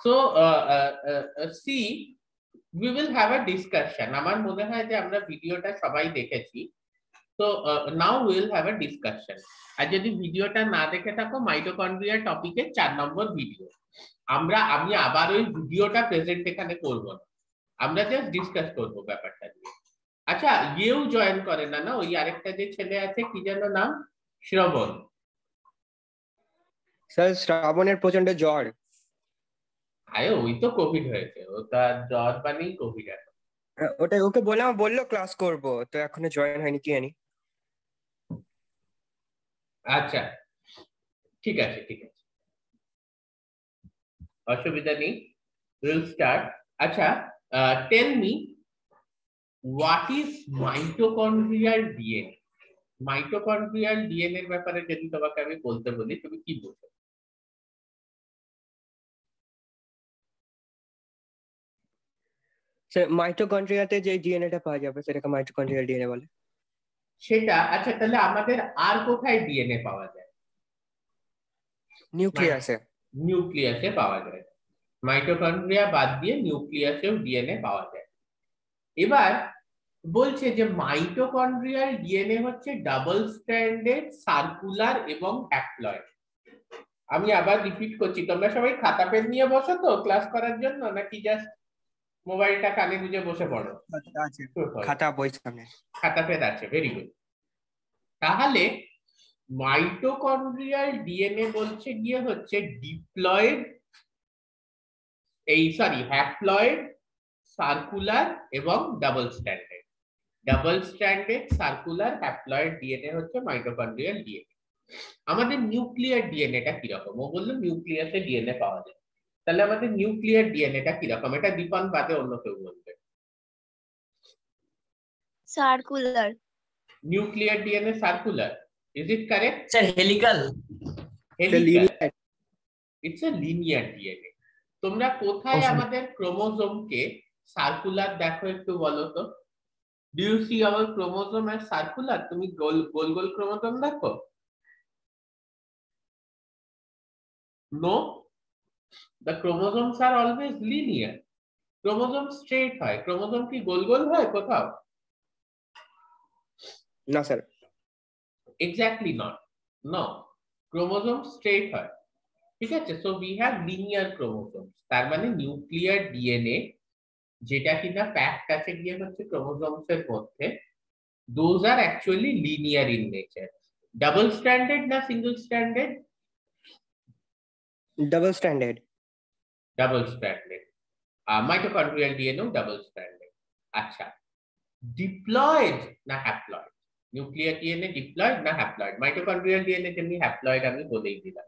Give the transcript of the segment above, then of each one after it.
So see, we will have a discussion. আমার মনে হয় যে আমরা ভিডিওটা সবাই দেখেছি। So now we will have a discussion. আর যদি ভিডিওটা না দেখে থাকো, মাইটোকন্ড্রিয়া টপিকের 4 নম্বর ভিডিও। আমি আবার ওই ভিডিওটা প্রেজেন্ট এখানে করব না, আমরা জাস্ট ডিসকাস করব ব্যাপারটা নিয়ে। আচ্ছা, ইয়েও জয়েন করে না, ওই আরেকটা যে ছেলে আছে, কি যেন নাম, শ্রবণ। স্যার শ্রাবণের প্রচন্ড জ্বর। আরে ওই তো কোভিড হয়েছে, ও তার জ্বর বানেই কোভিড আছে। ওটাই ওকে বললাম, বললো ক্লাস করব, তো এখনো জয়েন হয়নি, কি জানি। আচ্ছা ঠিক আছে, অসুবিধা নেই, উইল স্টার্ট। আচ্ছা, tell me what is mitochondrial DNA? Mitochondrial DNA এর ব্যাপারে যদি তোমাকে আমি বলতে বলি, তুমি কি বলছো? স্যার মাইটোকন্ড্রিয়াতে যে ডিএনএটা পাওয়া যাবে সেটাকে মাইটোকন্ড্রিয়াল ডিএনএ বলে। সেটা আচ্ছা, তাহলে আমাদের আর কোথায় ডিএনএ পাওয়া যায়? নিউক্লিয়াসে। নিউক্লিয়াসে পাওয়া যায়। মাইটোকন্ড্রিয়া বাদ দিয়ে নিউক্লিয়াসেও ডিএনএ পাওয়া যায়। এবার বলছে যে মাইটোকন্ড্রিয়াল ডিএনএ হচ্ছে ডাবল স্ট্র্যান্ডেড, সার্কুলার এবং হ্যাপ্লয়েড। আমি আবার রিপিট করছি, তোমরা সবাই খাতা পেন নিয়ে বসো তো ক্লাস করার জন্য, নাকি জাস্ট মোবাইলটা কানে গুঁজে বসে পড়ো? খাতা বই সামনে, খাতা পেন আছে, ভেরি গুড। তাহলে মাইটোকন্ড্রিয়াল ডিএনএ বলছে গিয়ে হচ্ছে ডিপ্লয়েড, হ্যাপ্লয়েড, সার্কুলার এবং double stranded. Double stranded, circular, haploid DNA হচ্ছে মাইটোকন্ড্রিয়াল ডিএনএ। আমাদের নিউক্লিয়ার ডিএনএটা কিরকম? ও বললো নিউক্লিয়াসে ডিএনএ পাওয়া যায়। তাহলে আমাদের নিউক্লিয়ার ডিএনএটা কিরকম? এটা দীপন বাদে অন্য কেউ বলবে। Circular. Nuclear DNA circular, is it correct? Sir helical. It's a linear DNA. তোমরা কোথায় আমাদের ক্রোমোজোমকে সার্কুলার দেখো একটু বলো তো? Do you see our chromosome as circular? তুমি গোল গোল ক্রোমোজোম দেখো? No, the chromosomes are always linear. Chromosome straight হয়। ক্রোমোজোম কি গোল গোল হয় কোথাও? না স্যার। Exactly not, no, chromosome straight হয়। ঠিক আছে, so we have linear chromosomes. তার মানে নিউক্লিয়ার ডিএনএ যেটা কিনা প্যাকড আছে গিয়ে হচ্ছে ক্রোমোজোমস এর মধ্যে, those are actually linear in nature. Double stranded না single stranded? Double stranded. Double stranded. Mitochondrial ডিএনএও ডাবল স্ট্র্যান্ডেড। আচ্ছা, ডিপ্লয়েড না হ্যাপ্লয়েড? নিউক্লিয়ার ডিএনএ ডিপ্লয়েড না হ্যাপ্লয়েড? মাইটোকন্ড্রিয়াল ডিএনএ যেমনি হ্যাপ্লয়েড আমি বলেই দিলাম।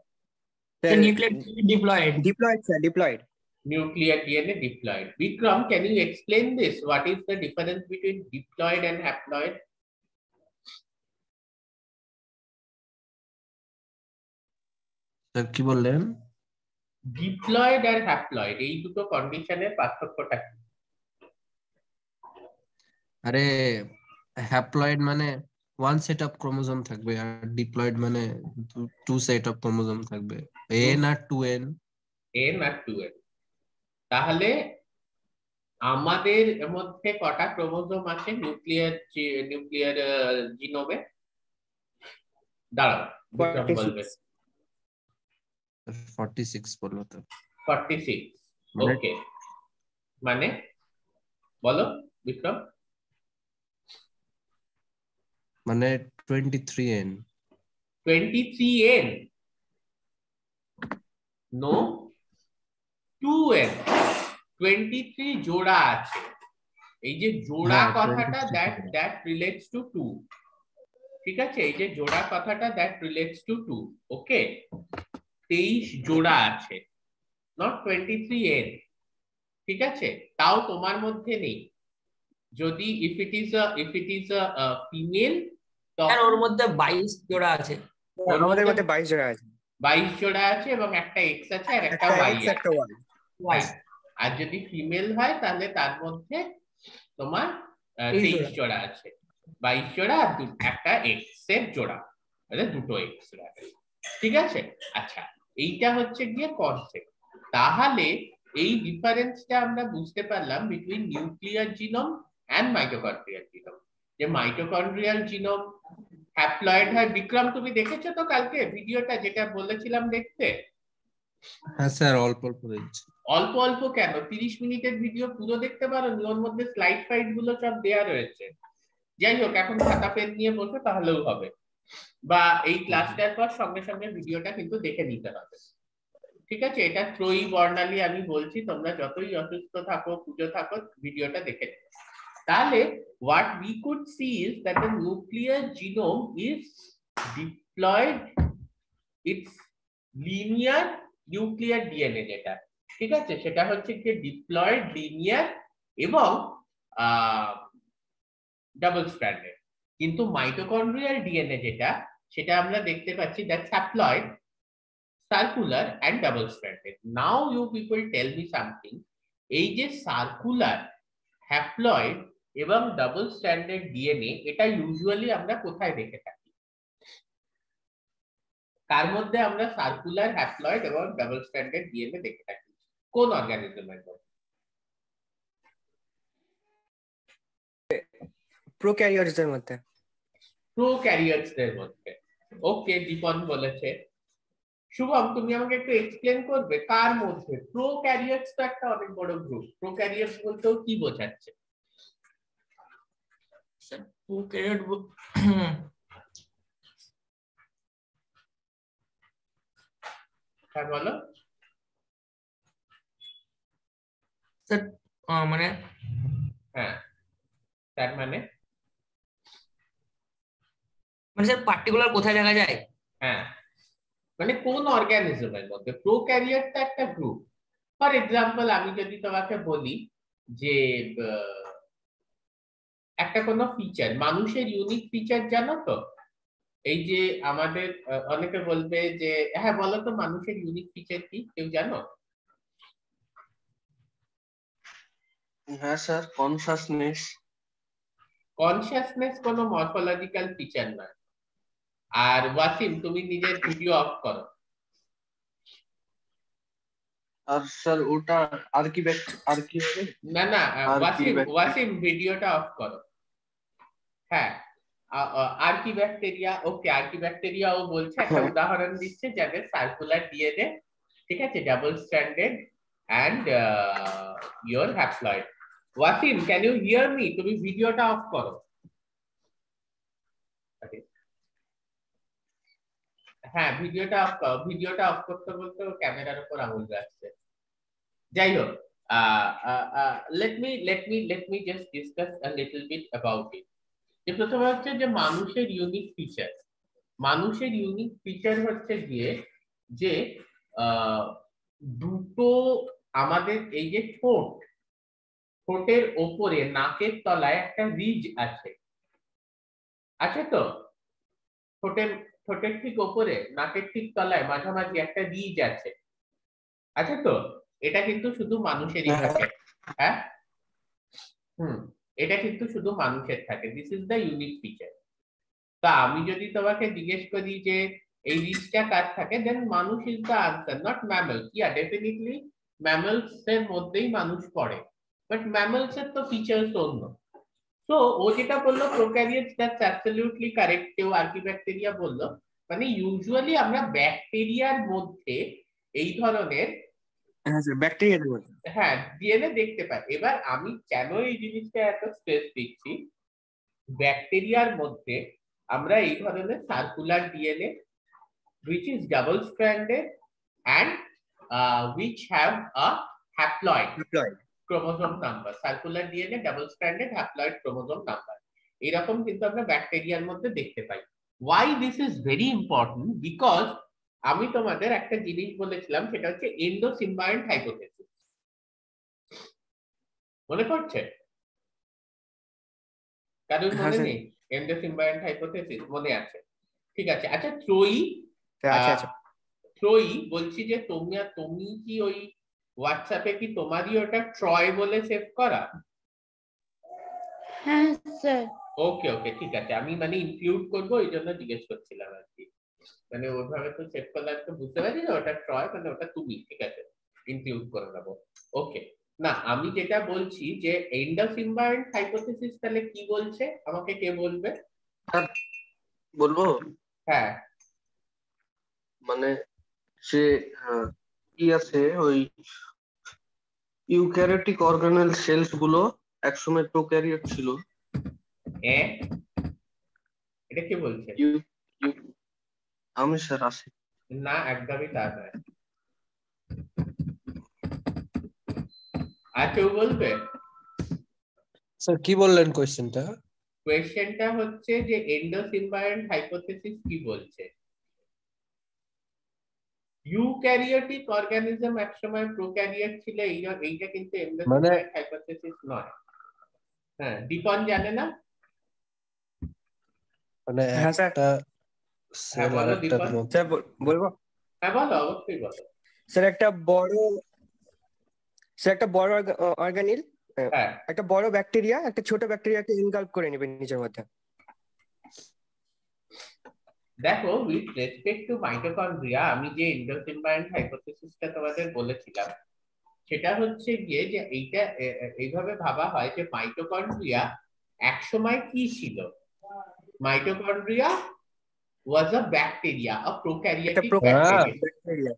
Nuclear diploid. Diploid sir, diploid. Nuclear DNA diploid. Vikram, can you explain this? What is the difference between diploid and haploid? Sir কি বললেন? Diploid আর haploid এই দুটো কন্ডিশনের পার্থক্যটা কি? আরে হ্যাপ্লয়েড মানে ওয়ান সেট অফ ক্রোমোজোম থাকবে, আর ডিপ্লয়েড মানে টু সেট অফ ক্রোমোজোম থাকবে, এন আর টু এন। এন আর টু এন। তাহলে আমাদের মধ্যে কটা ক্রোমোজোম আছে নিউক্লিয়ার জিনোমে? দাঁড়াও, বিক্রম বলবে। 46 বললো তো। 46, ওকে। মানে বলো বিক্রম। মানে 23n। 23n? No, 2n। 23 জোড়া আছে। এই যে জোড়া কথাটা that relates to 2, ঠিক আছে? এই যে জোড়া কথাটা that relates to 2, ওকে? 23 জোড়া আছে, not 23n, ঠিক আছে? তাও তোমার মধ্যে নেই। যদি if it is a female, sir ওর মধ্যে 22 জোড়া আছে। আমাদের মধ্যে 22 জোড়া আছে। 22 জোড়া আছে এবং একটা x আছে আর একটা y আছে। আর যদি ফিমেল হয় তাহলে তার মধ্যে তোমার 23 জোড়া আছে। 22 জোড়া আর একটা x এর জোড়া, মানে দুটো x আছে, ঠিক আছে? আচ্ছা, এইটা হচ্ছে গিয়ে কনসেপ্ট। তাহলে এই ডিফারেন্সটা আমরা বুঝতে পারলাম between nuclear genome and mitochondrial genome. যে মাইটোকন্ড্রিয়াল জিনোম হ্যাপ্লয়েড হয়। বিক্রম, তুমি দেখেছো তো কালকে ভিডিওটা যেটা বলেছিলাম দেখতে? হ্যাঁ স্যার, অল্প অল্প দেখছি। অল্প অল্প কেন, 30 মিনিটের ভিডিও পুরো দেখতে পারো, ওর মধ্যে স্লাইড ফাইড গুলো সব দেয়া রয়েছে। যাই হোক, এখন খাতা পেন নিয়ে বসে তাহলেও হবে, বা এই ক্লাসটার পর সঙ্গে সঙ্গে ভিডিওটা কিন্তু দেখে নিতে হবে। ঠিক আছে, এটা ত্রয়ী বর্ণালী আমি বলছি, তোমরা যতই অসুস্থ থাকো, পুজো থাকো, ভিডিওটা দেখে নিও। তাহলে what we could see is that the nuclear genome is diploid, it's linear nuclear DNA যেটা, ঠিক আছে, সেটা হচ্ছে কি diploid, linear এবং ডাবল স্ট্র্যান্ডেড। কিন্তু মাইটোকন্ড্রিয়াল ডিএনএ যেটা, সেটা আমরা দেখতে পাচ্ছি that's haploid, circular and double stranded. Now you people tell me something, এই যে সার্কুলার, হ্যাপ্লয়েড এবং ডাবল স্ট্র্যান্ডেড ডিএনএ, এটা ইউজুয়ালি আমরা কোথায় দেখে থাকি? তার মধ্যে আমরা সার্কুলার, হ্যাপ্লয়েড এবং ডাবল স্ট্র্যান্ডেড ডিএনএ দেখে থাকি কোন অর্গানিজমের মধ্যে? প্রোক্যারিওটস এর মধ্যে। প্রোক্যারিওটস এর মধ্যে। ওকে, দীপন বলেছে। শুভম, তুমি আমাকে একটু এক্সপ্লেন করবে কার মধ্যে? প্রোক্যারিওটস তো একটা অনেক বড় গ্রুপ, প্রোক্যারিওটস বলতেও কি বোঝাচ্ছে? প্রোক্যারিওট হ্যাঁ বলো। স্যার মানে হ্যাঁ, তার মানে স্যার পার্টিকুলার কোথায় দেখা যায়? হ্যাঁ, মানে কোন অর্গানিজমের মধ্যে? প্রোক্যারিওটটা একটা গ্রুপ। ফর এক্সাম্পল, আমি যদি তোমাকে বলি যে একটা কোনো ফিচার, মানুষের ইউনিক ফিচার জানো তো? এই যে আমাদের অনেকে বলবে যে হ্যাঁ বলো তো মানুষের ইউনিক ফিচার কি, কেউ জানো? হ্যাঁ স্যার, কনসাসনেস। কনসিয়াসনেস কোনো মরফোলজিক্যাল ফিচার নয়। আর ওয়াসিম, তুমি নিজের ভিডিও অফ করো। আর স্যার ওটা আর কি হবে? না না, ওয়াসিম Archibacteria। ওয়াসিম ভিডিওটা অফ করো। হ্যাঁ, আর্কিব্যাকটেরিয়া। ওকে, আর্কিব্যাকটেরিয়া ও বলছে, একটা উদাহরণ দিচ্ছে যাদের সার্কুলার ডিএনএ, ঠিক আছে, double stranded and your haploid. Wasim, can you hear me? তুমি ভিডিওটা অফ করো। হ্যাঁ, ভিডিওটা অফ করো। ভিডিওটা অফ করতে বলতে ক্যামেরার উপর আঙুল রাখছে। যাই হোক, let me just discuss a little bit about it. যে প্রথমে হচ্ছে যে মানুষের ইউনিক ফিচার। মানুষের ইউনিক ফিচার হচ্ছে গিয়ে যে দুটো, আমাদের এই যে ঠোঁটের ওপরে নাকের তলায় একটা রিজ আছে, আছে তো? ঠোঁটের ঠিক ওপরে নাকের ঠিক তলায় মাঝামাঝি একটা রিজ আছে, আছে তো? এটা কিন্তু শুধু মানুষেরই থাকে। হ্যাঁ, এটা কিন্তু শুধু মানুষের থাকে। This is the unique feature. তা আমি যদি তোমাকে জিজ্ঞেস করি যে এই রিচটা কার থাকে, দেন মানুষ is the answer, not mammals. Yeah, definitely mammals এর মধ্যেই মানুষ পড়ে, বাট ম্যামলস এর তো ফিচার্স অন্য। তো ও যেটা বললো প্রোক্যারিওটস, দ্যাটস অ্যাবসলিউটলি কারেক্ট। কেউ আর্কিব্যাকটেরিয়া বললো, মানে ইউজুয়ালি আমরা ব্যাকটেরিয়ার মধ্যে এই ধরনের, হ্যাঁ স্যার, ব্যাকটেরিয়ার মধ্যে। হ্যাঁ, ডিএনএ দেখতে পাই। এবার আমি কেন এই জিনিসটা এত স্ট্রেস দিচ্ছি, ব্যাকটেরিয়ার মধ্যে আমরা এই ধরনের circular DNA which is double stranded and which have a haploid chromosome number, circular DNA, double stranded, haploid chromosome number, এরকম কিন্তু আমরা ব্যাকটেরিয়ার মধ্যে দেখতে পাই। why this is very important? because আমি তোমাদের একটা জিনিস বলেছিলাম, সেটা হচ্ছে এন্ডোসিম্বায়ন্ট হাইপোথেসিস। মনে পড়ছে? কারণ মনে নেই? এন্ডোসিম্বায়ন্ট হাইপোথেসিস মনে আছে? ঠিক আছে। আচ্ছা ত্রয়ী, বলছি যে তুমি কি ওই হোয়াটসঅ্যাপে কি তোমারই ওটা ট্রয় বলে সেভ করা? হ্যাঁ স্যার। ওকে ওকে, ঠিক আছে। আমি মানে ইনক্লুড করবো এই জন্য জিজ্ঞেস করছিলাম আর কি। মানে ওইভাবে তো সেভ করলে তো বুঝতে পারি না ওটা ট্রয়, মানে ওটা তুমি। ঠিক আছে, ইনক্লুড করে নেব। ওকে, না আমি যেটা বলছি যে এন্ডোসিম্বায়েন্ট হাইপোথিসিস তাহলে কি বলছে আমাকে কে বলবে? বলবো হ্যাঁ, মানে যে কি আছে ওই ইউক্যারিওটিক অর্গানেল সেলস গুলো একসময় প্রোক্যারিওট ছিল। এটা কে বলছে? আমি স্যার আছি। না, একদমই তা নয়। আর কেউ বলবে? স্যার কি বললেন কোয়েশ্চেনটা? কোয়েশ্চেনটা হচ্ছে যে এন্ডোসিম্বায়েন্ট হাইপোথিসিস কি বলছে। ইউক্যারিওটিক অর্গানিজম একসময় প্রোক্যারিওট ছিল, এইটা কিন্তু এন্ডোসিম্বায়েন্ট হাইপোথিসিস নয়। হ্যাঁ, দীপন জানে না? মানে হ্যাঁ স্যার। একটা সেল বলো আরেকটার দীপন। মধ্যে। স্যার বলবো? হ্যাঁ বলো, অবশ্যই বলো। স্যার একটা বড় অর্গানিল, হ্যাঁ, একটা বড় ব্যাকটেরিয়া একটা ছোট ব্যাকটেরিয়াকে ইনগাল্প করে নেবে নিজের মধ্যে। দেখো উইথ রেসপেক্ট টু মাইটোকন্ড্রিয়া আমি যে এন্ডোসিম্বায়েন্ট হাইপোথিসিসটা তোমাদের বলেছিলাম সেটা হচ্ছে গিয়ে যে এইটা এইভাবে ভাবা হয় যে মাইটোকন্ড্রিয়া একসময় কি ছিল। মাইটোকন্ড্রিয়া ওয়াজ আ ব্যাকটেরিয়া, আ একটা প্রোক্যারিওটিক প্রোক্যারিওটিক ব্যাকটেরিয়া। ব্যাকটেরিয়া।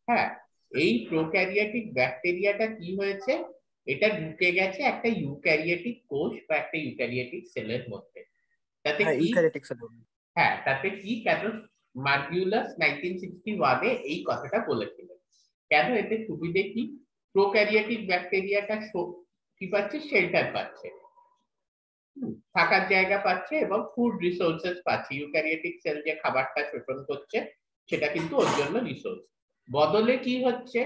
হ্যাঁ, এই প্রোক্যারিওটিক ব্যাকটেরিয়াটা কি হয়েছে, এটা ঢুকে গেছে একটা ইউক্যারিওটিক কোষ বা একটা ইউক্যারিওটিক সেলের মধ্যে। তাতে হ্যাঁ, কি, ইউক্যারিওটিক সেল। হ্যাঁ তাতে কি কেন মার্কিউলাস 1961-এ এই কথাটা বলেছিলেন। কেন, এতে সুবিধে কি, প্রোক্যারিওটিক ব্যাকটেরিয়াটা কি পাচ্ছে, শেল্টার পাচ্ছে, থাকার জায়গা পাচ্ছে এবং ফুড রিসোর্সেস পাচ্ছে। ইউক্যারিওটিক সেল যে খাবারটা শোষণ করছে সেটা কিন্তু ওর জন্য রিসোর্স। বদলে কি হচ্ছে,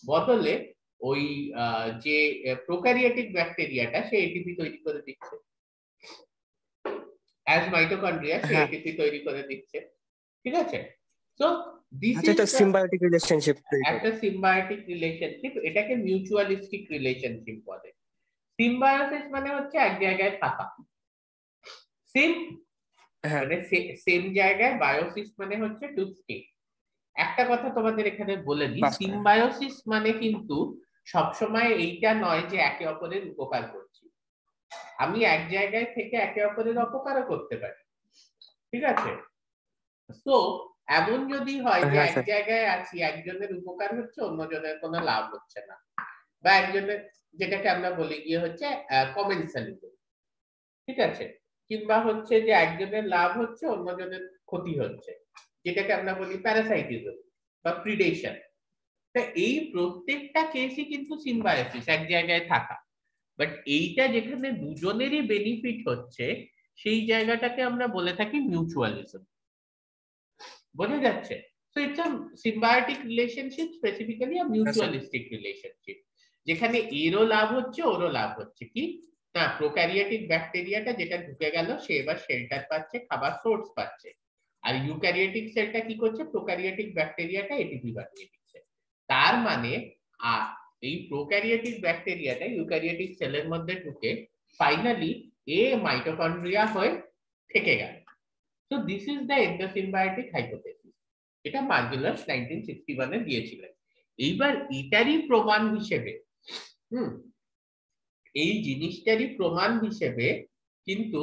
বদলে ওই যে প্রোক্যারিওটিক ব্যাকটেরিয়াটা সে এটিপি তৈরি করে দিচ্ছে, অ্যাজ মাইটোকন্ড্রিয়া সে হ্যাঁ, এটিপি তৈরি করে দিচ্ছে। ঠিক আছে, সো দিস আচ্ছা, ইজ এটা সিম্বায়োটিক রিলেশনশিপ তৈরি করে। একটা সিম্বায়োটিক রিলেশনশিপ, এটাকে মিউচুয়ালিস্টিক রিলেশনশিপ বলে। সিম্বায়োসিস মানে হচ্ছে এক জায়গায় থাকা, সেম হ্যাঁ, মানে সেম জায়গায়, বায়োসিস মানে হচ্ছে টু স্টে। একটা কথা তোমাদের এখানে বলে দিই, বাস। সিম্বায়োসিস মানে কিন্তু সবসময় এইটা নয় যে একে অপরের উপকার করছি। আমি এক জায়গায় থেকে একে অপরের অপকারও করতে পারি। ঠিক আছে, তো এমন যদি হয় যে হ্যাঁ এক স্যার। জায়গায় আছি, একজনের উপকার হচ্ছে অন্যজনের কোনো লাভ হচ্ছে না, বা একজনের, যেটাকে আমরা বলি গিয়ে হচ্ছে কমেন্সালিজম। ঠিক আছে, কিংবা হচ্ছে যে একজনের লাভ হচ্ছে অন্যজনের ক্ষতি হচ্ছে, যেটাকে আমরা বলি প্যারাসাইটিজম বা প্রিডেশন। তা এই প্রত্যেকটা কেসই কিন্তু সিম্বায়োসিস, এক জায়গায় থাকা। বাট এইটা যেখানে দুজনেরই বেনিফিট হচ্ছে সেই জায়গাটাকে আমরা বলে থাকি মিউচুয়ালিজম। বোঝা যাচ্ছে? So it's a symbiotic relationship, specifically a হ্যাঁ স্যার। মিউচুয়ালিস্টিক রিলেশনশিপ, যেখানে এরও লাভ হচ্ছে ওরও লাভ হচ্ছে। কি না, প্রোক্যারিওটিক ব্যাকটেরিয়াটা যেটা ঢুকে গেল সে এবার শেল্টার পাচ্ছে, খাবার সোর্স পাচ্ছে, আর ইউক্যারিওটিক সেলটা কি করছে, প্রোক্যারিওটিক ব্যাকটেরিয়াটা এটিপি বানিয়ে দিচ্ছে। তার মানে এই প্রোক্যারিওটিক ব্যাকটেরিয়াটা ইউক্যারিওটিক সেলের মধ্যে ঢুকে ফাইনালি মাইটোকন্ড্রিয়া হয়ে থেকে গেল। So this is the endosymbiotic hypothesis, এটা মার্গুলাস 1961-এ দিয়েছিলেন। এইবার এটারই প্রমাণ হিসেবে এই জিনিসটারই প্রমাণ হিসেবে কিন্তু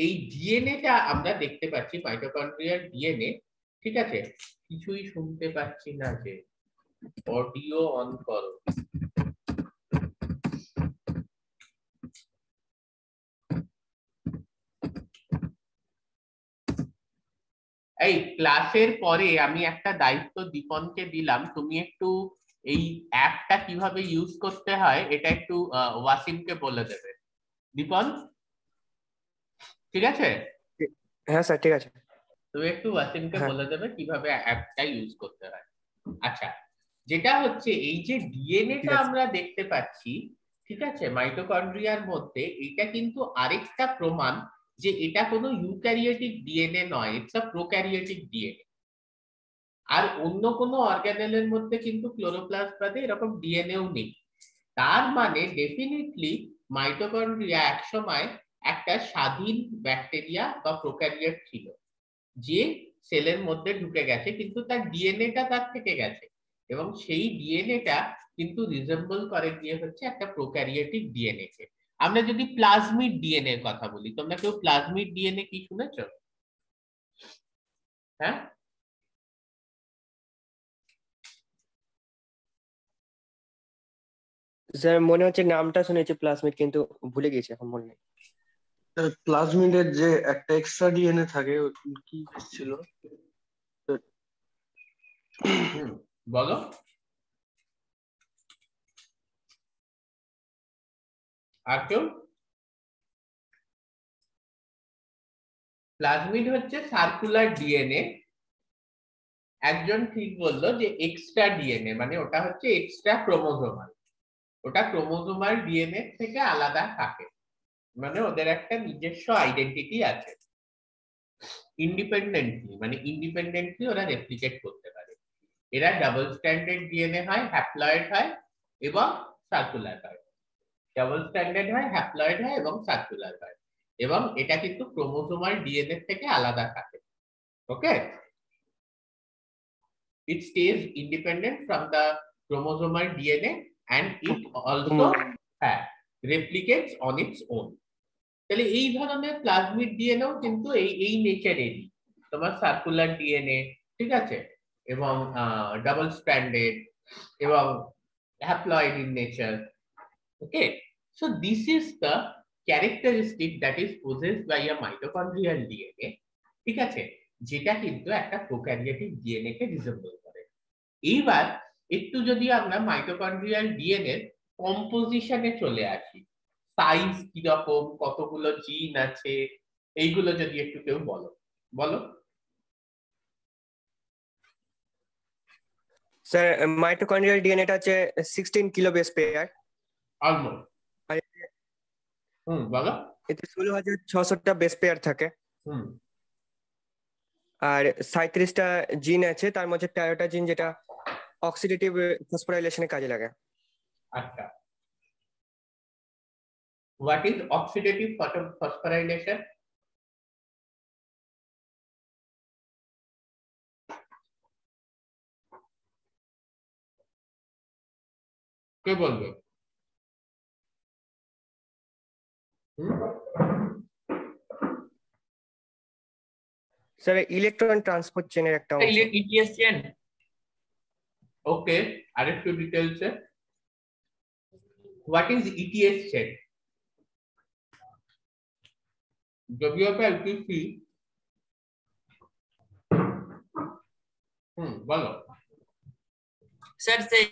এই ডিএনএটা আমরা দেখতে পাচ্ছি, মাইটোকন্ড্রিয়ার ডিএনএ। ঠিক আছে, কিছুই শুনতে পাচ্ছি না, যে অডিও অন করো। এই ক্লাসের পরে আমি একটা দায়িত্ব দীপনকে দিলাম, তুমি একটু এই অ্যাপটা কিভাবে ইউজ করতে হয় এটা একটু ওয়াসিমকে বলে দেবে। দীপন, ঠিক আছে? হ্যাঁ স্যার, ঠিক আছে। তুমি একটু ওয়াসিমকে হ্যাঁ। বলে দেবে কিভাবে অ্যাপটা ইউজ করতে হয়। আচ্ছা, যেটা হচ্ছে এই যে ডিএনএটা আমরা দেখতে পাচ্ছি, ঠিক আছে, মাইটোকন্ড্রিয়ার মধ্যে, এটা কিন্তু আরেকটা প্রমাণ যে এটা কোনো ইউক্যারিওটিক ডিএনএ নয়, ইটস আ প্রোক্যারিওটিক ডিএনএ। আর অন্য কোনো অর্গানেলের মধ্যে কিন্তু ক্লোরোপ্লাস্ট বাদে এরকম ডিএনএও নেই। তার মানে ডেফিনেটলি মাইটোকন্ড্রিয়া একসময় একটা স্বাধীন ব্যাকটেরিয়া বা প্রোক্যারিওট ছিল, যে সেলের মধ্যে ঢুকে গেছে, কিন্তু তার ডিএনএটা তার থেকে গেছে, এবং সেই ডিএনএটা কিন্তু রিজেম্বল করে গিয়ে হচ্ছে একটা প্রোক্যারিওটিক ডিএনএ কে। আমরা যদি প্লাজমিড ডিএনএ এর কথা বলি, তোমরা কেউ প্লাজমিড ডিএনএ কি শুনেছো? হ্যাঁ, স্যার মনে হচ্ছে নামটা শুনেছি প্লাজমিড, কিন্তু ভুলে গেছি, এখন মনে নেই। প্লাজমিডের যে একটা এক্সট্রা ডিএনএ থাকে কি ছিল? বলো। আর কেউ? প্লাজমিড হচ্ছে সার্কুলার ডিএনএ। একজন ঠিক বললো যে এক্সট্রা ডিএনএ, মানে ওটা হচ্ছে এক্সট্রা ক্রোমোজোমাল, ওটা ক্রোমোজোমাল ডিএনএ থেকে আলাদা থাকে, মানে ওদের একটা নিজস্ব আইডেন্টিটি আছে, ইন্ডিপেন্ডেন্টলি ওরা রেপ্লিকেট করতে পারে। এরা ডাবল স্ট্যান্ডার্ড ডিএনএ হয়, হ্যাপ্লয়েড হয় এবং সার্কুলার হয়। ডাবল স্ট্যান্ডার্ড হয়, হ্যাপ্লয়েড হয় এবং সার্কুলার হয়, এবং এটা কিন্তু ক্রোমোজোমাল ডিএনএ থেকে আলাদা থাকে। ওকে, it stays independent from the chromosomal DNA and it also replicates on its own. তাহলে এই ধরনের প্লাজমিড ডিএনএও কিন্তু এই নেচারেরই, তোমার সার্কুলার ডিএনএ, ঠিক আছে, এবং ডাবল স্ট্র্যান্ডেড এবং haploid in nature. Okay, so this is the characteristic that is possessed by a mitochondrial DNA, ঠিক আছে, যেটা কিন্তু একটা প্রোক্যারিওটিক ডিএনএ কে রিজেম্বল করে। এইবার একটু যদি আমরা মাইটোকন্ড্রিয়াল ডিএনএ এর কম্পোজিশনে চলে আসি, সাইজ কিরকম, কতগুলো জিন আছে, এইগুলো যদি একটু কেউ বলো। স্যার মাইটোকন্ড্রিয়াল ডিএনএটা হচ্ছে 16 কিলো বেস পেয়ার। অলমোস্ট। বলো। এতে 16,600টা বেস পেয়ার থাকে। আর 37টা জিন আছে, তার মধ্যে 13টা জিন যেটা অক্সিডেটিভ ফসফোরাইলেশনে কাজে লাগে। আচ্ছা, হোয়াট ইজ অক্সিডেটিভ ফসফোরাইলেশন? কে বলবে? স্যার ইলেকট্রন ট্রান্সপোর্ট চেনের একটা অংশ। ETS chain. ওকে, আরেকটু ডিটেইলস এ, what is ETS chain? WFLPC, বলো। স্যার সেই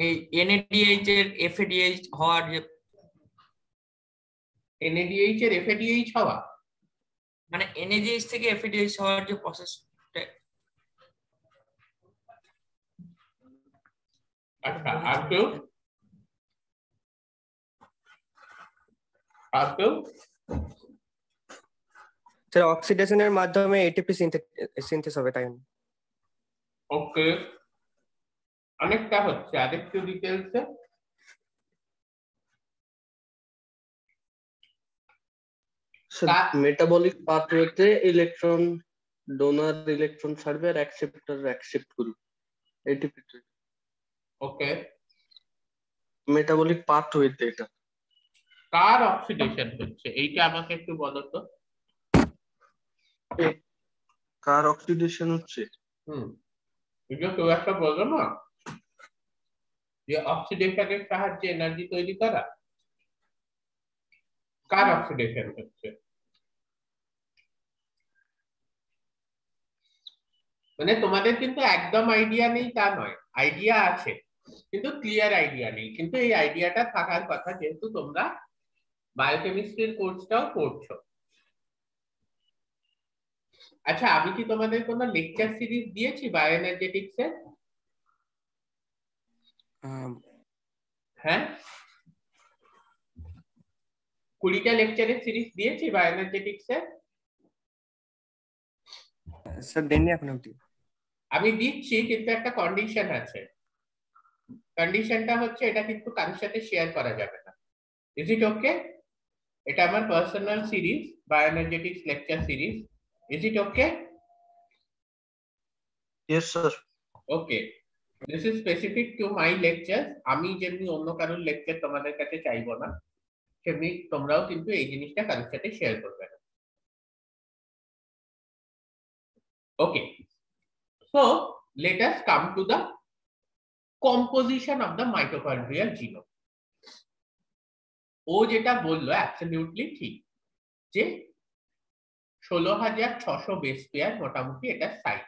এই এনএডিএইচ এর এফএডিএইচ হওয়ার যে NADH এর FADH হওয়া, মানে এনএডিএইচ থেকে এফএডিএইচ হওয়ার যে প্রসেস। আচ্ছা, আর কেউ? স্যার অক্সিডেশনের মাধ্যমে এটিপি সিনথেস হবে, তাই না? ওকে, অনেকটা হচ্ছে, আরেকটু ডিটেইলস এ। মেটাবলিক পাথওয়েতে ইলেকট্রন ডোনার ইলেকট্রন ছাড়বে আর অ্যাকসেপ্টর অ্যাকসেপ্ট করবে এটিপি। ওকে, মেটাবলিক পাথওয়েতে এটা কার অক্সিডেশন হচ্ছে এইটা আমাকে একটু বলো তো। কার অক্সিডেশন হচ্ছে? এটা কেউ একটা বললো না যে অক্সিডেশনের সাহায্যে এনার্জি তৈরি করা, কার অক্সিডেশন হচ্ছে? মানে তোমাদের কিন্তু একদম আইডিয়া নেই তা নয়, আইডিয়া আছে কিন্তু ক্লিয়ার আইডিয়া নেই, কিন্তু এই আইডিয়াটা থাকার কথা, যেহেতু তোমরা বায়োকেমিস্ট্রির কোর্সটাও করছো। আচ্ছা, আমি কি তোমাদের কোনো লেকচার সিরিজ দিয়েছি বায়োএনার্জেটিক্স এর? হ্যাঁ, 20টা লেকচারের সিরিজ দিয়েছি বায়োএনার্জেটিক্স এর। স্যার দেননি এখন অবধি। আমি দিচ্ছি, কিন্তু একটা কন্ডিশন আছে। কন্ডিশনটা হচ্ছে এটা কিন্তু কারোর সাথে শেয়ার করা যাবে না। Is it okay? এটা আমার personal series, bioenergetics lecture series. Is it okay? Yes sir. Okay, this is specific to my lecture. আমি যেমনি অন্য কারোর লেকচার তোমাদের কাছে চাইবো না, সেমনি তোমরাও কিন্তু এই জিনিসটা কারোর সাথে শেয়ার করবে না। ওকে, so let us come to the composition of the mitochondrial genome. ও যেটা বললো অ্যাবসলিউটলি ঠিক, যে 16,600 বেস পেয়ার মোটামুটি এটা সাইজ।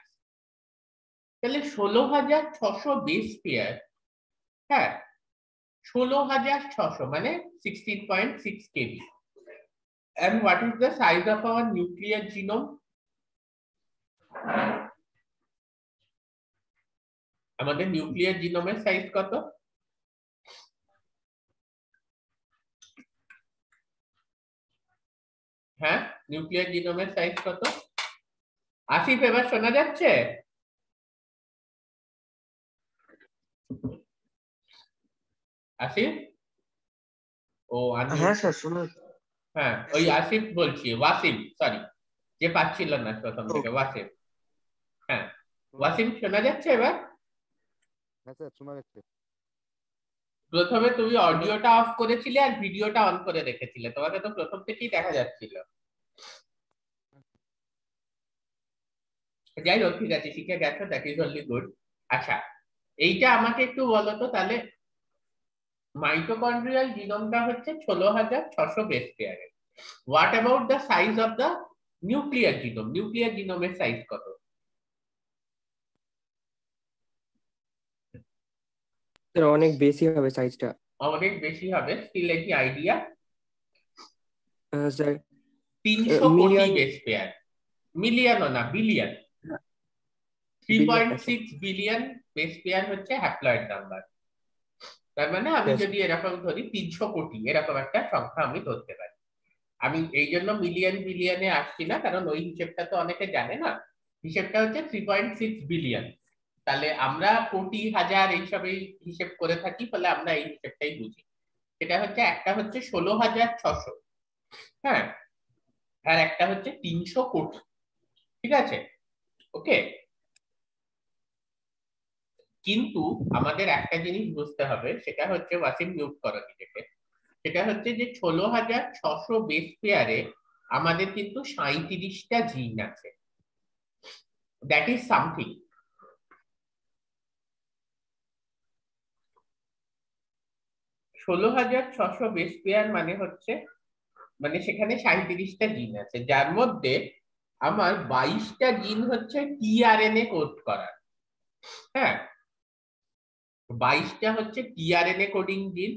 তাহলে 16,600 বেস পেয়ার, হ্যাঁ 16,600 মানে 16.6 kb। and what is the size of our nuclear genome? আমাদের নিউক্লিয়ার জিনোমের সাইজ কত? হ্যাঁ, নিউক্লিয়ার জিনোমের সাইজ কত? আসিফ, এবার শোনা যাচ্ছে? আসিফ, ও হ্যাঁ স্যার শোনা। হ্যাঁ, ওই আসিফ বলছি, ওয়াসিম, সরি, যে পাচ্ছিল না প্রথম থেকে, ওয়াসিম। হ্যাঁ ওয়াসিম, শোনা যাচ্ছে এবার? হ্যাঁ স্যার শোনা যাচ্ছে। প্রথমে তুমি অডিওটা অফ করেছিলে আর ভিডিওটা অন করে রেখেছিলে, তোমাকে তো প্রথম থেকেই দেখা যাচ্ছিল। যাই হোক, ঠিক আছে, শিখে গেছো, দ্যাট ইজ অনলি গুড। আচ্ছা, এইটা আমাকে একটু বলো তো তাহলে, মাইটোকন্ড্রিয়াল জিনোমটা হচ্ছে 16,600 বেস পেয়ারের। What about the size of the nuclear genome? Nuclear জিনোমের সাইজ কত? অনেক বেশি হবে সাইজটা। অনেক বেশি হবে, স্টিল একটি আইডিয়া। স্যার 300 কোটি মিলিয়ন। বেস পেয়ার, মিলিয়নও না, বিলিয়ন। 3.6 বিলিয়ন বেস পেয়ার হচ্ছে হ্যাপ্লয়েড নাম্বার। তার মানে আমি যদি এরকম ধরি 300 কোটি, এরকম একটা সংখ্যা আমি ধরতে পারি। আমি এই জন্য মিলিয়ন বিলিয়নে আসছি না, কারণ ওই হিসেবটা তো অনেকে জানে না। হিসেবটা হচ্ছে 3.6 বিলিয়ন। তাহলে আমরা কোটি, হাজার এইসবেই হিসেব করে থাকি, ফলে আমরা এই হিসেবটাই বুঝি। সেটা হচ্ছে, একটা হচ্ছে 16,600, হ্যাঁ, আর একটা হচ্ছে 300 কোটি। ঠিক আছে, ওকে। কিন্তু আমাদের একটা জিনিস বুঝতে হবে, সেটা হচ্ছে, ওয়াসিম মিউট করো নিজেকে, সেটা হচ্ছে যে 16,600 বেস পেয়ারে আমাদের কিন্তু 37টা জিন আছে। That is something. ষোলো হাজার 600 বেস পেয়ার মানে হচ্ছে, মানে সেখানে 37টা জিন আছে, যার মধ্যে আমার 22টা জিন হচ্ছে টিআরএনএ কোড করার। হ্যাঁ, 22টা হচ্ছে টিআরএনএ কোডিং জিন,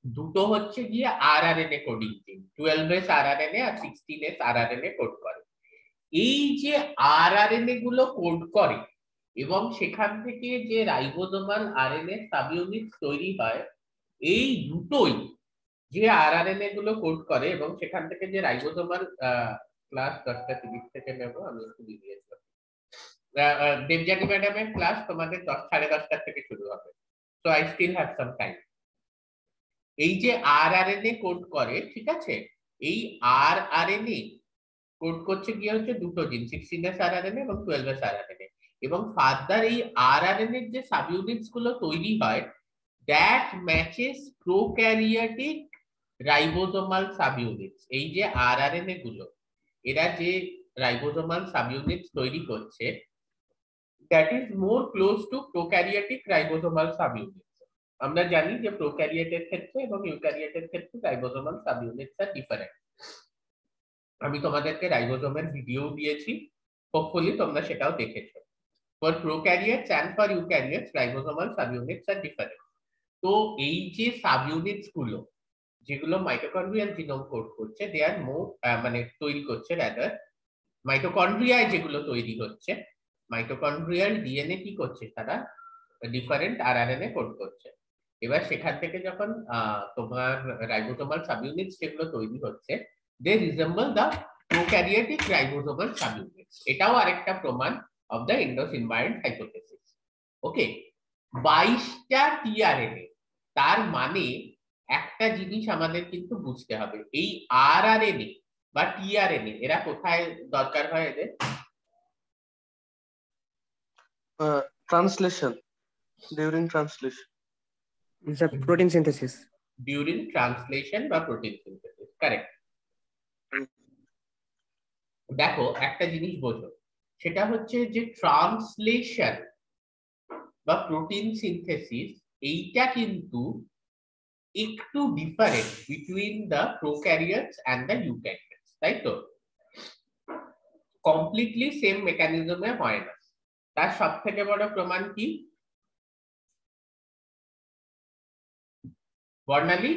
দুটো হচ্ছে গিয়ে আরআরএনএ কোডিং জিন, 12S আরআরএনএ আর 16S আরআরএনএ কোড করে। এই যে আরআরএনএ গুলো কোড করে এবং সেখান থেকে যে রাইবোজোমাল আরএনএ সাবইউনিট তৈরি হয়, এই দুটোই যে আরআরএনএ গুলো কোড করে এবং সেখান থেকে যে রাইবোজোমাল, ক্লাস 10:30 থেকে নেব, আমি একটু দিয়েছিলাম। দেবজানী ম্যাডামের ক্লাস তোমাদের 10:30 থেকে শুরু হবে, so I still have some time. এই যে আরআরএনএ কোড করে, ঠিক আছে, এই আরআরএনএ কোড করছে গিয়ে হচ্ছে দুটো জিন, 16S আরআরএনএ এবং 12S আরআরএনএ। এবং ফার্দার এই আরআরএনএ এর যে সাবইউনিটস গুলো তৈরি হয়, দ্যাট ম্যাচেস প্রোক্যারিওটিক রাইবোজোমাল সাবইউনিটস। এই যে আরআরএনএ গুলো, এরা যে রাইবোজোমাল সাবইউনিটস তৈরি করছে, that is more close to prokaryotic ribosomal subunits. আমরা জানি যে প্রোক্যারিওটের ক্ষেত্রে এবং ইউক্যারিওটের ক্ষেত্রে রাইবোজোমাল সাবইউনিটস আর ডিফারেন্ট। আমি তোমাদেরকে রাইবোজোমের ভিডিও দিয়েছি, হোপফুলি তোমরা সেটাও দেখেছো। For prokaryotes and for eukaryotes ribosomal subunits are different. তো এই যে সাবইউনিটস গুলো যেগুলো মাইটোকন্ড্রিয়াল জিনোম কোড করছে, দে আর মোর, মানে তৈরি করছে রাদার, মাইটোকন্ড্রিয়ায় যেগুলো তৈরি হচ্ছে, মাইটোকন্ড্রিয়াল ডিএনএ কি করছে, তারা ডিফারেন্ট আরআরএনএ কোড করছে। এবার সেখান থেকে যখন তোমার রাইবোজোমাল সাবইউনিটস যেগুলো তৈরি হচ্ছে, they resemble the prokaryotic ribosomal subunits. এটাও আরেকটা প্রমাণ of the Indo-Symbiote hypothesis. Okay, 22টা টিআরএনএ, তার মানে একটা জিনিস আমাদের কিন্তু বুঝতে হবে, এই আরআরএনএ বা টিআরএনএ এরা কোথায় দরকার হয়? এদের Translation. During translation. Sir protein synthesis. During translation বা প্রোটিন সিনথেসিস, কারেক্ট। দেখো একটা জিনিস বোঝো, সেটা হচ্ছে যে ট্রান্সলেশন বা প্রোটিন সিনথেসিস এইটা কিন্তু একটু different between the prokaryotes and the eukaryotes, তাই তো? কমপ্লিটলি সেম মেকানিজমে হয় না। তার সব থেকে বড় প্রমাণ কি? বর্ণালী,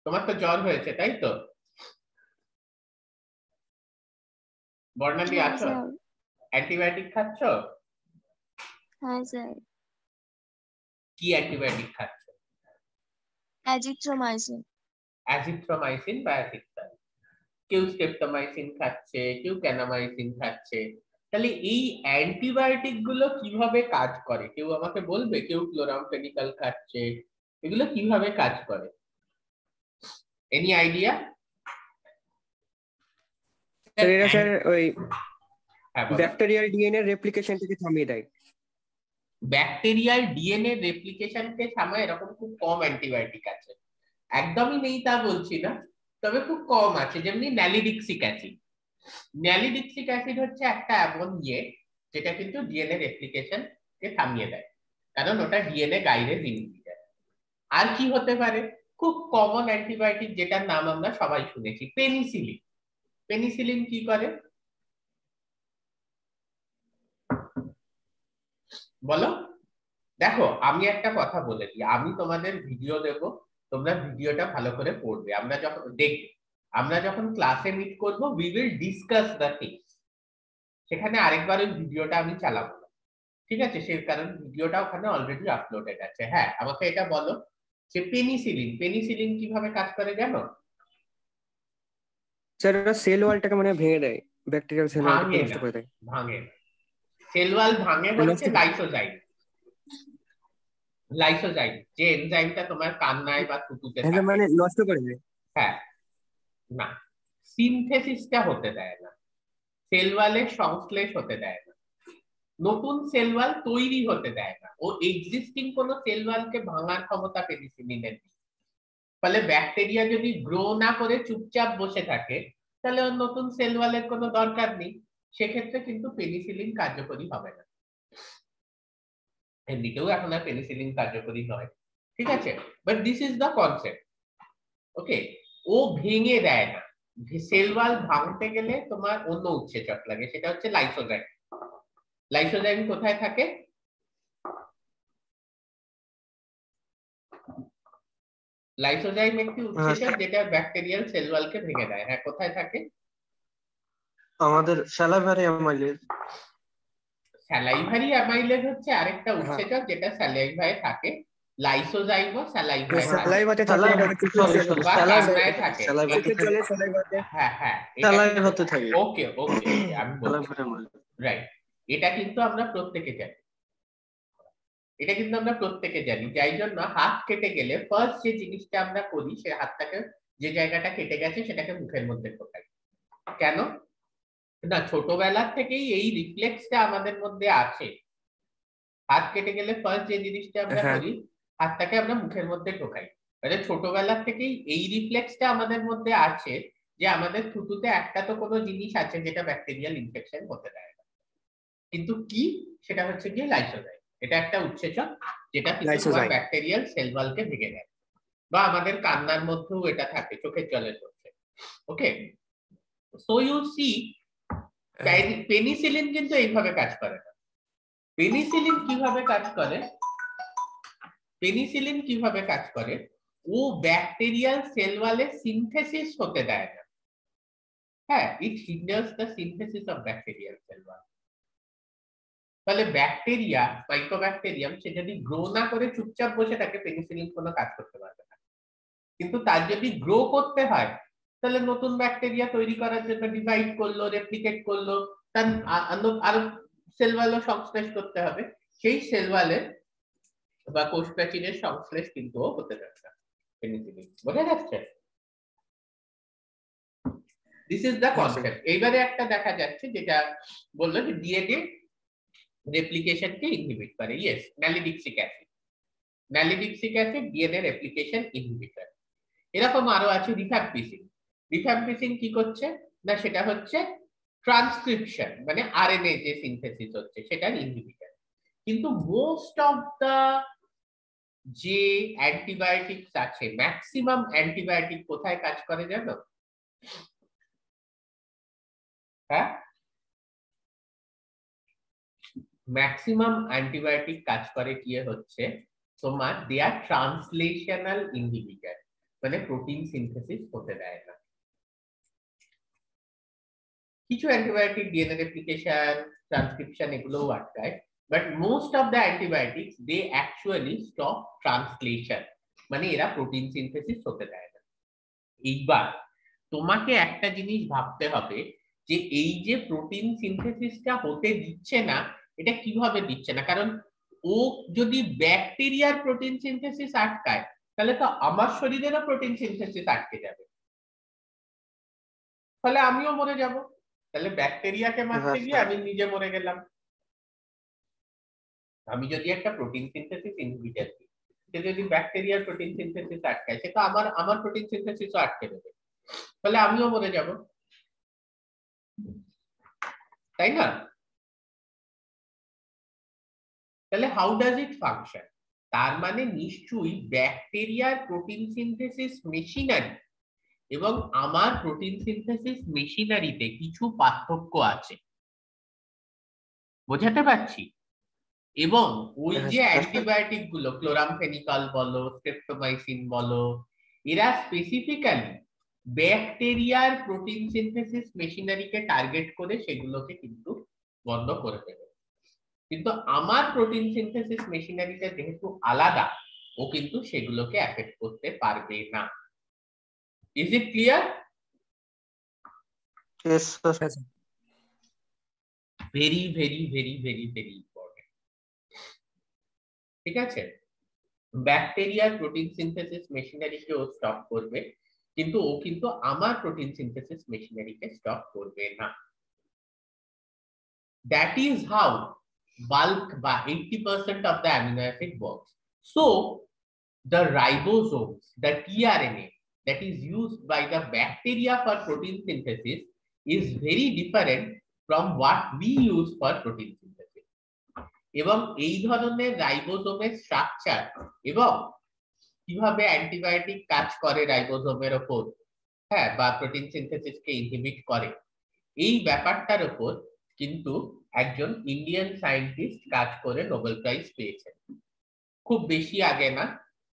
তোমার তো জ্বর হয়েছে তাই তো? বর্ণালী হ্যাঁ আছো? স্যার। অ্যান্টিবায়োটিক খাচ্ছ? হ্যাঁ স্যার। কি অ্যান্টিবায়োটিক খাচ্ছ? অ্যাজিথ্রোমাইসিন। অ্যাজিথ্রোমাইসিন বা অ্যাজিথ্রাল। কেউ স্ট্রেপ্টোমাইসিন খাচ্ছে, কেউ ক্যানামাইসিন খাচ্ছে। তাহলে এই অ্যান্টিবায়োটিক গুলো কিভাবে কাজ করে কেউ আমাকে বলবে? কেউ ক্লোরামফেনিক্যাল খাচ্ছে, এগুলো কিভাবে কাজ করে? Any idea? স্যার এরা স্যার ওই হ্যাঁ বলো। ব্যাকটেরিয়াল ডিএনএ রেপ্লিকেশনটাকে থামিয়ে দেয়। ব্যাকটেরিয়াল ডিএনএ রেপ্লিকেশনকে থামায় এরকম খুব কম অ্যান্টিবায়োটিক আছে, একদমই নেই তা বলছি না, তবে খুব কম আছে। যেমনি ন্যালিডিক্সিক অ্যাসিড। ন্যালিডিক্সিক অ্যাসিড হচ্ছে একটা এমন যেটা কিন্তু ডিএনএ রেপ্লিকেশন কে থামিয়ে দেয়, কারণ ওটা ডিএনএ গাইডেড ইনহিবিটর। আর কি হতে পারে? খুব কমন অ্যান্টিবায়োটিক যেটার নাম আমরা সবাই শুনেছি, পেনিসিলিন। পেনিসিলিন কি করে বলো? দেখো আমি একটা কথা বলে দিই, আমি তোমাদের ভিডিও দেব, তোমরা ভিডিওটা ভালো করে পড়বে। আমরা যখন দেখবে, আমরা যখন ক্লাসে মিট করব, we will discuss the things. সেখানে আরেকবার ওই ভিডিওটা আমি চালাবো না, ঠিক আছে? সেই কারণ ভিডিওটা ওখানে অলরেডি আপলোডেড আছে। হ্যাঁ আমাকে এটা বলো যে পেনিসিলিন, পেনিসিলিন কিভাবে কাজ করে জানো? স্যার ওরা সেল ওয়ালটাকে মানে ভেঙে দেয়, ব্যাকটেরিয়াল সেল ওয়ালটাকে ভাঙে নষ্ট না, করে দেয়। ভাঙে না। সেল ওয়াল ভাঙে হচ্ছে লাইসোজাইম। লাইসোজাইম যে এনজাইমটা তোমার কান্নায় বা থুতুতে হ্যাঁ থাকে। মানে নষ্ট করে দেয়। হ্যাঁ, না, সিনথেসিসটা হতে দেয় না, সেল ওয়ালের সংশ্লেষ হতে দেয় না, নতুন সেল ওয়াল তৈরি হতে দেয় না। ও এক্সিস্টিং কোন সেল ওয়ালকে ভাঙার ক্ষমতা পেনিসিলিনের নেই। ফলে ব্যাকটেরিয়া যদি গ্রো না করে চুপচাপ বসে থাকে, তাহলে ওর নতুন সেল ওয়ালের কোনো দরকার নেই। সেক্ষেত্রে কিন্তু পেনিসিলিন কার্যকরী হবে না। এমনিতেও এখন আর পেনিসিলিন কার্যকরী নয়, ঠিক আছে? But this is the concept. Okay, ও ভেঙে দেয় না। সেল ওয়াল ভাঙতে গেলে তোমার অন্য উৎসেচক লাগে, সেটা হচ্ছে লাইসোজাইম। লাইসোজাইম কোথায় থাকে? লাইসোজাইম একটি উৎসেচক যেটা ব্যাকটেরিয়াল সেল ওয়ালকে ভেঙে দেয়। হ্যাঁ, কোথায় থাকে? আমাদের স্যালাইভারি অ্যামাইলেজ। স্যালাইভারি অ্যামাইলেজ হচ্ছে আরেকটা উৎসেচক যেটা স্যালাইভায় থাকে। লাইসোজাইমও স্যালাইভায় থাকে স্যালাইভাতে থাকে, বা কান্নায় থাকে। চোখের জলে স্যালাইভাতে। হ্যাঁ হ্যাঁ, স্যালাইভাতে থাকে। ওকে ওকে, আমি বলছি রাইট। এটা কিন্তু আমরা প্রত্যেকে জানি, এটা কিন্তু আমরা প্রত্যেকে জানি। যাই জন্য হাত কেটে গেলে ফার্স্ট যে জিনিসটা আমরা করি, সে হাতটাকে, যে জায়গাটা কেটে গেছে সেটাকে মুখের মধ্যে ঢোকাই। কেন না? ছোটবেলা থেকেই এই রিফ্লেক্সটা আমাদের মধ্যে আছে। হাত কেটে গেলে ফার্স্ট যে জিনিসটা আমরা করি, হাতটাকে আমরা মুখের মধ্যে ঢোকাই। মানে ছোটবেলা থেকেই এই রিফ্লেক্সটা আমাদের মধ্যে আছে যে আমাদের থুতুতে একটা তো কোনো জিনিস আছে যেটা ব্যাকটেরিয়াল ইনফেকশন হতে দেয় না। কিন্তু কি? সেটা হচ্ছে গিয়ে লাইসোজাইম। এটা একটা উৎসেচক যেটা কিন্তু তোমার ব্যাকটেরিয়াল সেল ওয়ালকে ভেঙে দেয়। বা আমাদের কান্নার মধ্যেও এটা থাকে, চোখের জলের মধ্যে। ওকে, সো ইউ সি পেনিসিলিন কিন্তু এইভাবে কাজ করে না। পেনিসিলিন কিভাবে কাজ করে? পেনিসিলিন কিভাবে কাজ করে? ও ব্যাকটেরিয়াল সেল ওয়ালে সিনথেসিস হতে দেয় না। হ্যাঁ, it hinders the synthesis of bacterial cell wall. তাহলে ব্যাকটেরিয়া, মাইক্রোব্যাকটেরিয়াম, সে যদি গ্রো না করে চুপচাপ বসে থাকে, পেনিসিলিন কোনো কাজ করতে পারবে না। কিন্তু তার যদি গ্রো করতে হয়, তাহলে নতুন ব্যাকটেরিয়া তৈরি করার জন্য ডিভাইড করলো, রেপ্লিকেট করলো, তার আরো সেল ওয়ালও সংশ্লেষ করতে হবে। সেই সেল ওয়ালের বা কোষ প্রাচীরের সংশ্লেষ কিন্তু হতে যাচ্ছে পেনিসিলিন। বোঝা যাচ্ছে? This is the concept. এইবারে একটা দেখা যাচ্ছে যেটা বললো যে ডিএনএ রেপ্লিকেশনকে ইনহিবিট করে। Yes, nalidixic acid. Nalidixic acid DNA replication inhibitor. এরকম আরো আছে রিফ্যাম্পিসিন। রিফ্যাম্পিসিন কি করছে না, সেটা হচ্ছে ট্রান্সক্রিপশন, মানে আরএনএ যে সিনথেসিস হচ্ছে সেটার ইনহিবিটর। কিন্তু মোস্ট অফ দা যে অ্যান্টিবায়োটিক্স আছে, ম্যাক্সিমাম অ্যান্টিবায়োটিক কোথায় কাজ করে জানো? হ্যাঁ, ম্যাক্সিমাম অ্যান্টিবায়োটিক কাজ করে কি হচ্ছে তোমার দেয়ার ট্রান্সলেশনাল ইনহিবিটর, মানে প্রোটিন সিনথেসিস হতে দেয় না। কিছু অ্যান্টিবায়োটিক ডিএনএ রেপ্লিকেশন, ট্রান্সক্রিপশন এগুলোও আটকায়, but most of the antibiotics they actually stop translation, মানে এরা প্রোটিন সিনথেসিস হতে দেয় না। এইবার তোমাকে একটা জিনিস ভাবতে হবে যে এই যে প্রোটিন সিনথেসিসটা হতে দিচ্ছে না, এটা কিভাবে দিচ্ছে না? কারণ ও যদি ব্যাকটেরিয়ার প্রোটিন সিনথেসিস আটকায়, তাহলে তো আমার শরীরেরও প্রোটিন সিনথেসিস আটকে যাবে, তাহলে আমিও মরে যাব। তাহলে ব্যাকটেরিয়াকে মারতে গিয়ে আমি নিজে মরে গেলাম। আমি যদি একটা প্রোটিন সিনথেসিস ইনহিবিটর দিই, সে যদি ব্যাকটেরিয়ার প্রোটিন সিনথেসিস আটকায়, সে তো আমার প্রোটিন সিনথেসিসও আটকে দেবে, তাহলে আমিও মরে যাব, তাই না? তাহলে হাউ ডাজ ইট ফাংশন? তার মানে নিশ্চয়ই ব্যাকটেরিয়ার প্রোটিন সিনথেসিস মেশিনারি এবং আমার প্রোটিন সিনথেসিস মেশিনারিতে কিছু পার্থক্য আছে, বোঝাতে পারছি? এবং ওই যে অ্যান্টিবায়োটিক গুলো, ক্লোরামফেনিকল বলো, স্ট্রেপ্টোমাইসিন বলো, এরা স্পেসিফিক্যালি ব্যাকটেরিয়ার প্রোটিন সিনথেসিস মেশিনারিকে টার্গেট করে সেগুলোকে কিন্তু বন্ধ করে দেবে। কিন্তু আমার প্রোটিন সিনথেসিস মেশিনারিটা যেহেতু আলাদা, ও কিন্তু সেগুলোকে এফেক্ট করতে পারবে না। Is it clear? Yes, sir. Very very very very very important. ঠিক আছে, ব্যাকটেরিয়ার প্রোটিন সিনথেসিস মেশিনারিকে ও স্টপ করবে, কিন্তু ও কিন্তু আমার প্রোটিন সিনথেসিস মেশিনারিকে স্টপ করবে না। That is how bulk by 80% of the amino acid works. So the ribosomes, the tRNA that is used by the bacteria for protein synthesis is very different from what we use for protein synthesis. এবং এই ধরনের রাইবোজোমের structure এবং কিভাবে antibiotic কাজ করে রাইবোজোমের উপর, হ্যাঁ, বা প্রোটিন সিনথেসিসকে ইনহিবিট করে, এই ব্যাপারটার উপর কিন্তু একজন ইন্ডিয়ান সায়েন্টিস্ট কাজ করে নোবেল প্রাইজ পেয়েছেন। খুব বেশি আগে না,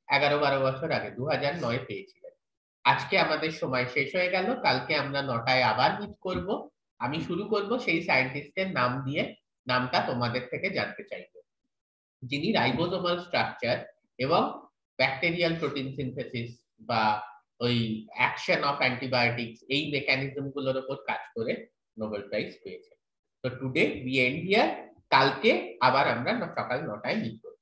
11-12 বছর আগে, 2009 পেয়েছিলেন। আজকে আমাদের সময় শেষ হয়ে গেল, কালকে আমরা 9টায় আবার মিট করব। আমি শুরু করব সেই সায়েন্টিস্টের নাম দিয়ে, নামটা তোমাদের থেকে জানতে চাইবো, যিনি রাইবোজোমাল স্ট্রাকচার এবং ব্যাকটেরিয়াল প্রোটিন সিনথেসিস বা ওই অ্যাকশন অফ অ্যান্টিবায়োটিক্স, এই মেকানিজম গুলোর উপর কাজ করে নোবেল প্রাইজ পেয়েছেন। তো টুডে উই এন্ড হিয়ার, কালকে আবার আমরা সকাল 9টায় মিট করব।